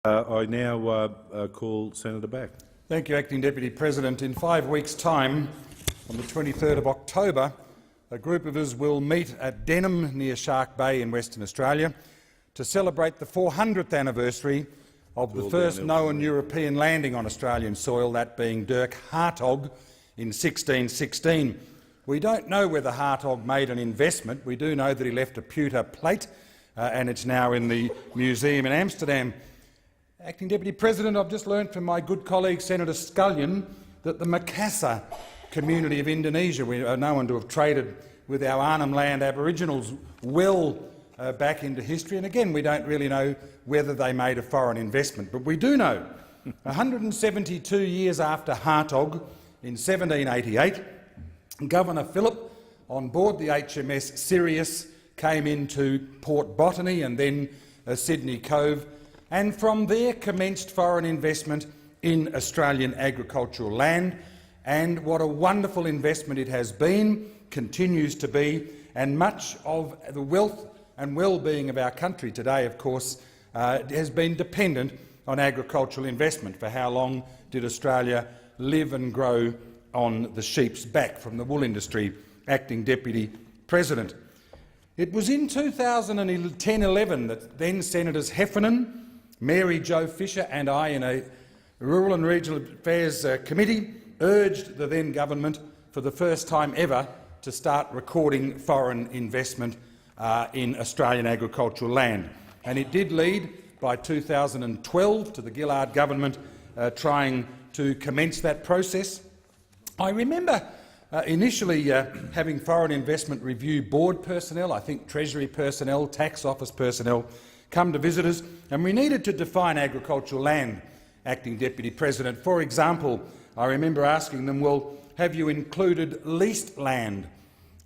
I now call Senator Back. Thank you, Acting Deputy President. In 5 weeks' time, on the 23rd of October, a group of us will meet at Denham near Shark Bay in Western Australia to celebrate the 400th anniversary of the first known European landing on Australian soil, that being Dirk Hartog in 1616. We don't know whether Hartog made an investment. We do know that he left a pewter plate and it's now in the museum in Amsterdam. Acting Deputy President, I've just learnt from my good colleague Senator Scullion that the Makassar community of Indonesia, we are known to have traded with our Arnhem Land Aboriginals well back into history, and again we don't really know whether they made a foreign investment. But we do know 172 years after Hartog, in 1788, Governor Phillip, on board the HMS Sirius, came into Port Botany and then Sydney Cove, and from there commenced foreign investment in Australian agricultural land. And what a wonderful investment it has been, continues to be, and much of the wealth and well-being of our country today, of course, has been dependent on agricultural investment. For how long did Australia live and grow on the sheep's back from the wool industry, Acting Deputy President? It was in 2010-11 that then Senators Heffernan, Mary Jo Fisher and I, in a Rural and Regional Affairs Committee, urged the then government for the first time ever to start recording foreign investment in Australian agricultural land. And it did lead, by 2012, to the Gillard government trying to commence that process. I remember initially having Foreign Investment Review Board personnel, I think Treasury personnel, Tax Office personnel, come to visit us, and we needed to define agricultural land, Acting Deputy President. For example, I remember asking them, well, have you included leased land?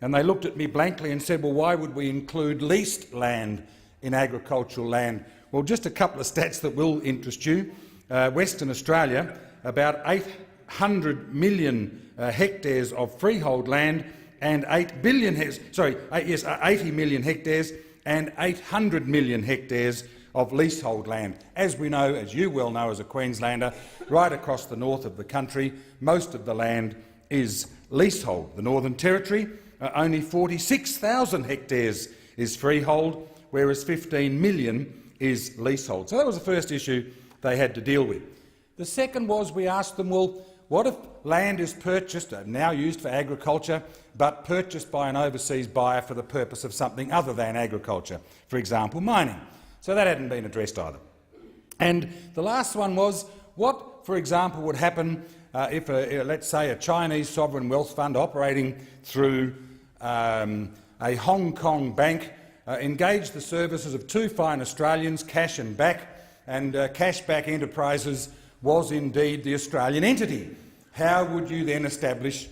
And they looked at me blankly and said, well, why would we include leased land in agricultural land? Well, just a couple of stats that will interest you. Western Australia, about 800 million hectares of freehold land and 80 million hectares and 800 million hectares of leasehold land. As we know, as you well know as a Queenslander, right across the north of the country, most of the land is leasehold. The Northern Territory, only 46,000 hectares is freehold, whereas 15 million is leasehold. So that was the first issue they had to deal with. The second was, we asked them, well, what if land is purchased, now used for agriculture, but purchased by an overseas buyer for the purpose of something other than agriculture, for example, mining? So that hadn't been addressed either. And the last one was, what, for example, would happen if, let's say, a Chinese sovereign wealth fund operating through a Hong Kong bank engaged the services of two fine Australians, Cash and Back, and Cashback Enterprises was indeed the Australian entity? How would you then establish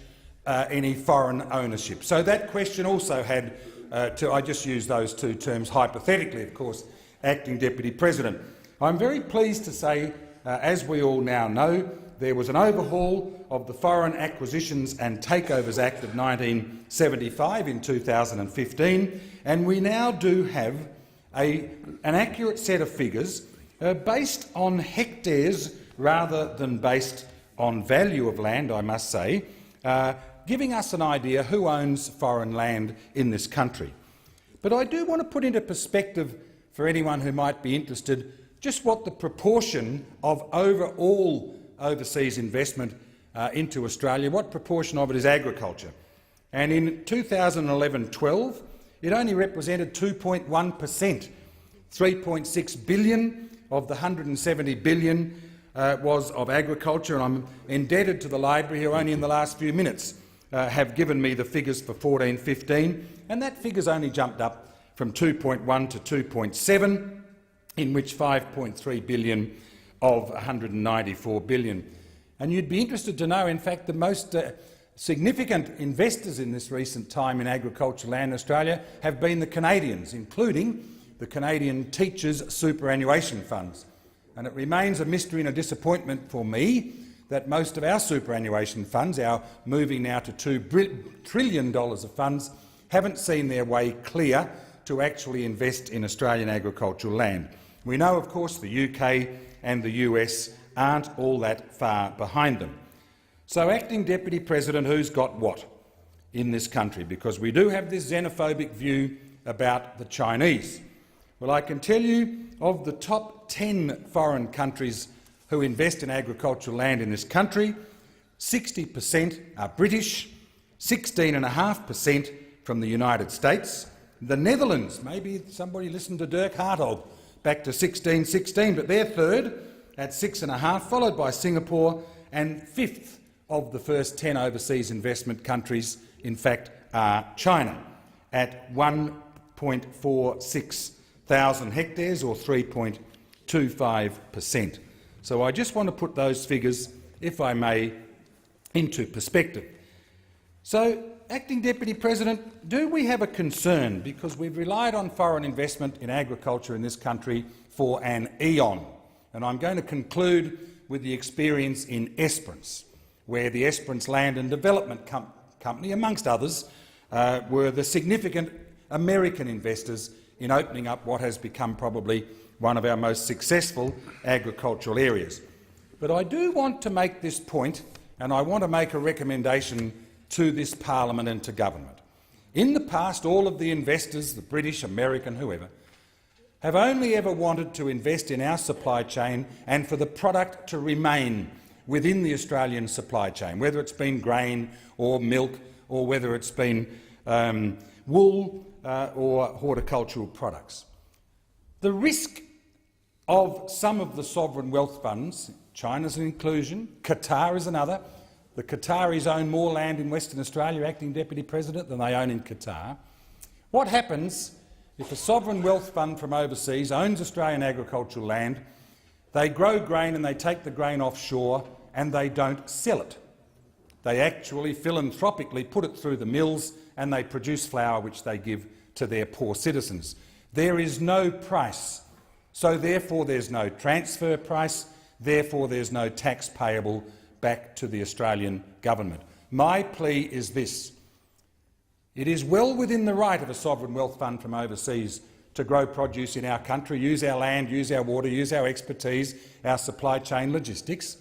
any foreign ownership? So that question also had I just use those two terms hypothetically, of course, Acting Deputy President. I'm very pleased to say, as we all now know, there was an overhaul of the Foreign Acquisitions and Takeovers Act of 1975 in 2015, and we now do have an accurate set of figures based on hectares rather than based on value of land, I must say, giving us an idea who owns foreign land in this country. But I do want to put into perspective, for anyone who might be interested, just what the proportion of overall overseas investment into Australia, what proportion of it is agriculture. And in 2011-12, it only represented 2.1%, 3.6 billion of the 170 billion was of agriculture, and I'm indebted to the library who only in the last few minutes have given me the figures for 14-15, and that figure's only jumped up from 2.1 to 2.7, in which 5.3 billion of 194 billion. And you'd be interested to know, in fact, the most significant investors in this recent time in agricultural land in Australia have been the Canadians, including the Canadian Teachers Superannuation Funds. And it remains a mystery and a disappointment for me that most of our superannuation funds, our moving now to $2 trillion of funds, haven't seen their way clear to actually invest in Australian agricultural land. We know, of course, the UK and the US aren't all that far behind them. So, Acting Deputy President, who's got what in this country? Because we do have this xenophobic view about the Chinese. Well, I can tell you, of the top 10 foreign countries who invest in agricultural land in this country, 60% are British, 16.5% from the United States. The Netherlands, maybe somebody listened to Dirk Hartog back to 1616, but they're third at 6.5%, followed by Singapore, and fifth of the first 10 overseas investment countries, in fact, are China, at 1.46 thousand hectares, or 3.25%. So I just want to put those figures, if I may, into perspective. So, Acting Deputy President, do we have a concern, because we've relied on foreign investment in agriculture in this country for an eon? And I'm going to conclude with the experience in Esperance, where the Esperance Land and Development Company, amongst others, were the significant American investors in opening up what has become probably one of our most successful agricultural areas. But I do want to make this point, and I want to make a recommendation to this parliament and to government. In the past, all of the investors, the British, American, whoever, have only ever wanted to invest in our supply chain and for the product to remain within the Australian supply chain, whether it's been grain or milk, or whether it's been wool or horticultural products. The risk of some of the sovereign wealth funds, China's an inclusion, Qatar is another. The Qataris own more land in Western Australia, Acting Deputy President, than they own in Qatar. What happens if a sovereign wealth fund from overseas owns Australian agricultural land, they grow grain and they take the grain offshore and they don't sell it? They actually philanthropically put it through the mills and they produce flour which they give to their poor citizens. There is no price, so therefore there's no transfer price, therefore there's no tax payable back to the Australian government. My plea is this. It is well within the right of a sovereign wealth fund from overseas to grow produce in our country, use our land, use our water, use our expertise, our supply chain logistics.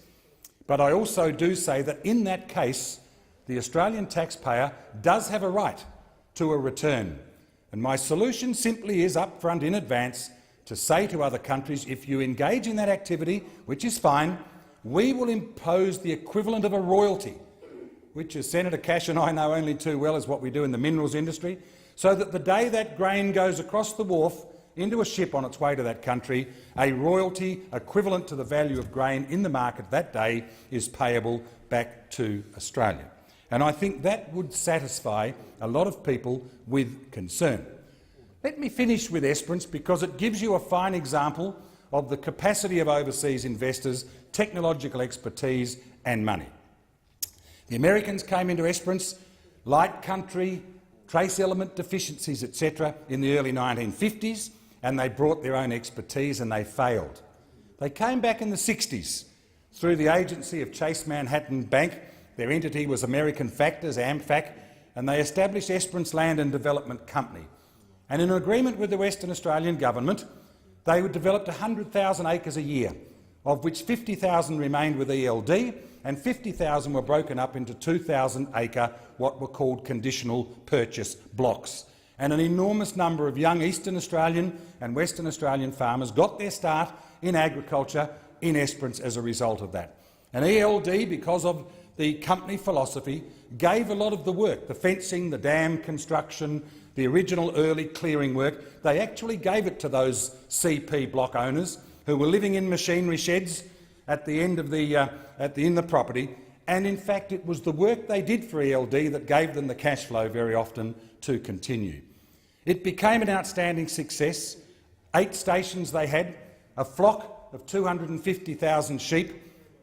But I also do say that in that case, the Australian taxpayer does have a right to a return. And my solution simply is up front in advance to say to other countries, if you engage in that activity, which is fine, we will impose the equivalent of a royalty, which, as Senator Cash and I know only too well, is what we do in the minerals industry, so that the day that grain goes across the wharf into a ship on its way to that country, a royalty equivalent to the value of grain in the market that day is payable back to Australia. And I think that would satisfy a lot of people with concern. Let me finish with Esperance, because it gives you a fine example of the capacity of overseas investors, technological expertise and money. The Americans came into Esperance, light country, trace element deficiencies, etc., in the early 1950s, and they brought their own expertise and they failed. They came back in the 60s through the agency of Chase Manhattan Bank. Their entity was American Factors, AmFac, and they established Esperance Land and Development Company. And in an agreement with the Western Australian government, they developed 100,000 acres a year, of which 50,000 remained with ELD and 50,000 were broken up into 2,000-acre what were called conditional purchase blocks. And an enormous number of young Eastern Australian and Western Australian farmers got their start in agriculture in Esperance as a result of that. And ELD, because of the company philosophy, gave a lot of the work, the fencing, the dam construction, the original early clearing work. They actually gave it to those CP block owners who were living in machinery sheds at the end of the property, and in fact it was the work they did for ELD that gave them the cash flow very often to continue. It became an outstanding success. 8 stations they had, a flock of 250,000 sheep,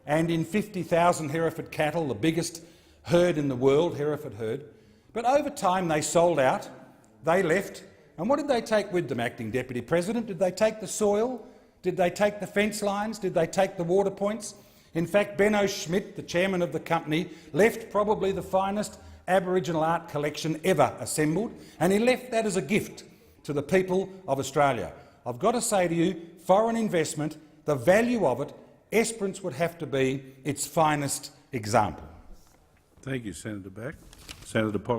and in 50,000 Hereford cattle, the biggest herd in the world, Hereford herd. But over time they sold out, they left, and what did they take with them, Acting Deputy President? Did they take the soil? Did they take the fence lines? Did they take the water points? In fact, Benno Schmidt, the chairman of the company, left probably the finest Aboriginal art collection ever assembled, and he left that as a gift to the people of Australia. I've got to say to you, foreign investment, the value of it, Esperance would have to be its finest example. Thank you, Senator Back. Senator Pollard.